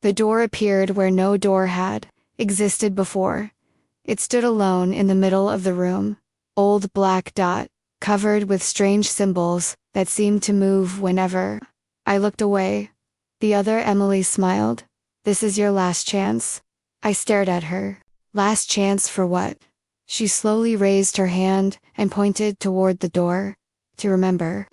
The door appeared where no door had existed before. It stood alone in the middle of the room. Old black dot, covered with strange symbols that seemed to move whenever I looked away. The other Emily smiled. "This is your last chance." I stared at her. Last chance for what? She slowly raised her hand and pointed toward the door. "To remember."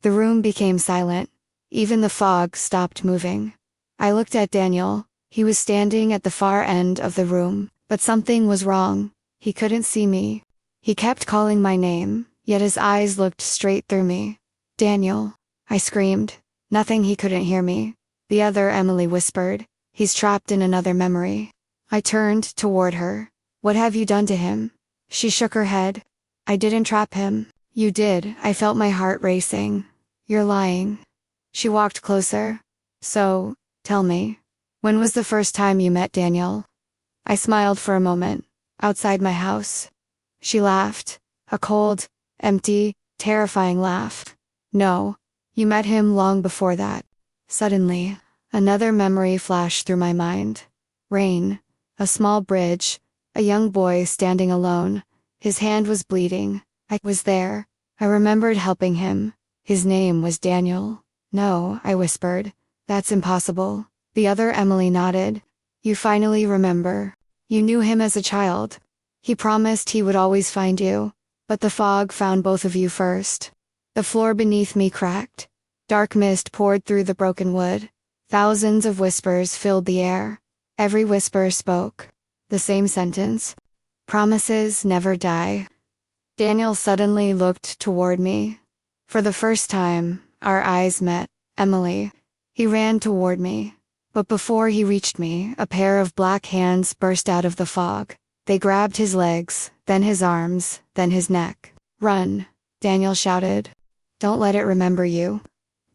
The room became silent. Even the fog stopped moving. I looked at Daniel. He was standing at the far end of the room, but something was wrong. He couldn't see me. He kept calling my name, yet his eyes looked straight through me. "Daniel," I screamed. Nothing, he couldn't hear me. The other Emily whispered, "He's trapped in another memory." I turned toward her. "What have you done to him?" She shook her head. "I didn't trap him." "You did." I felt my heart racing. "You're lying." She walked closer. "So, tell me, when was the first time you met Daniel?" I smiled for a moment. "Outside my house." She laughed. A cold, empty, terrifying laugh. "No, you met him long before that." Suddenly, another memory flashed through my mind. Rain. A small bridge. A young boy standing alone. His hand was bleeding. I was there. I remembered helping him. His name was Daniel. "No," I whispered. "That's impossible." The other Emily nodded. "You finally remember. You knew him as a child. He promised he would always find you, but the fog found both of you first." The floor beneath me cracked. Dark mist poured through the broken wood. Thousands of whispers filled the air. Every whisper spoke the same sentence. Promises never die. Daniel suddenly looked toward me. For the first time, our eyes met. "Emily." He ran toward me. But before he reached me, a pair of black hands burst out of the fog. They grabbed his legs, then his arms, then his neck. "Run," Daniel shouted. "Don't let it remember you."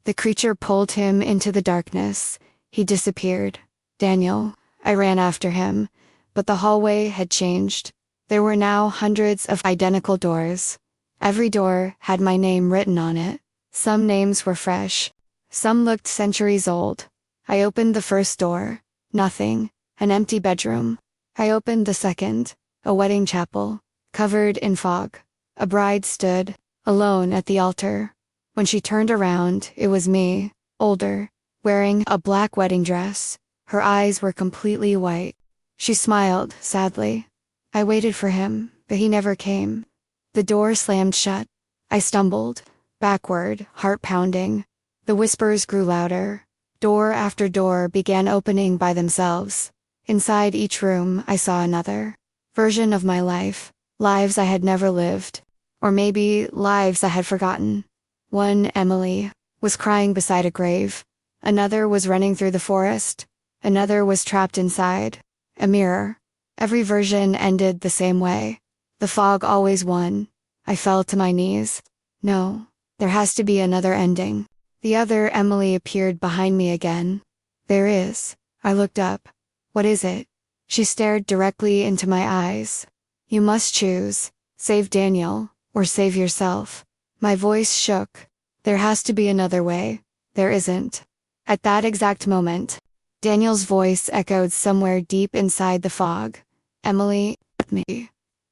The creature pulled him into the darkness. He disappeared. "Daniel." I ran after him, but the hallway had changed. There were now hundreds of identical doors. Every door had my name written on it. Some names were fresh. Some looked centuries old. I opened the first door. Nothing. An empty bedroom. I opened the second. A wedding chapel, covered in fog. A bride stood, alone at the altar. When she turned around, it was me, older, wearing a black wedding dress. Her eyes were completely white. She smiled, sadly. I waited for him, but he never came. The door slammed shut. I stumbled, backward, heart pounding. The whispers grew louder. Door after door began opening by themselves. Inside each room, I saw another version of my life. Lives I had never lived. Or maybe lives I had forgotten. One Emily was crying beside a grave. Another was running through the forest. Another was trapped inside a mirror. Every version ended the same way. The fog always won. I fell to my knees. No, there has to be another ending. The other Emily appeared behind me again. "There is." I looked up. "What is it?" She stared directly into my eyes. "You must choose. Save Daniel, or save yourself." My voice shook. "There has to be another way." "There isn't." At that exact moment, Daniel's voice echoed somewhere deep inside the fog. "Emily, me."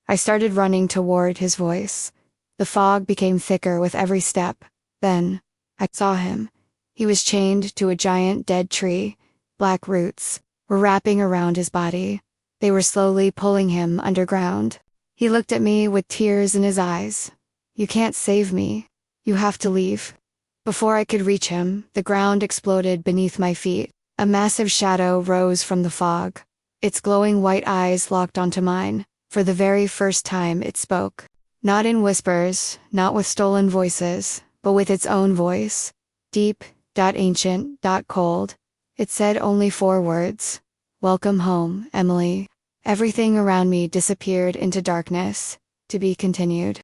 I started running toward his voice. The fog became thicker with every step. Then, I saw him. He was chained to a giant dead tree. Black roots were wrapping around his body. They were slowly pulling him underground. He looked at me with tears in his eyes. "You can't save me. You have to leave." Before I could reach him, the ground exploded beneath my feet. A massive shadow rose from the fog. Its glowing white eyes locked onto mine. For the very first time it spoke. Not in whispers, not with stolen voices, but with its own voice. Deep, ancient, cold. It said only 4 words. "Welcome home, Emily." Everything around me disappeared into darkness. To be continued.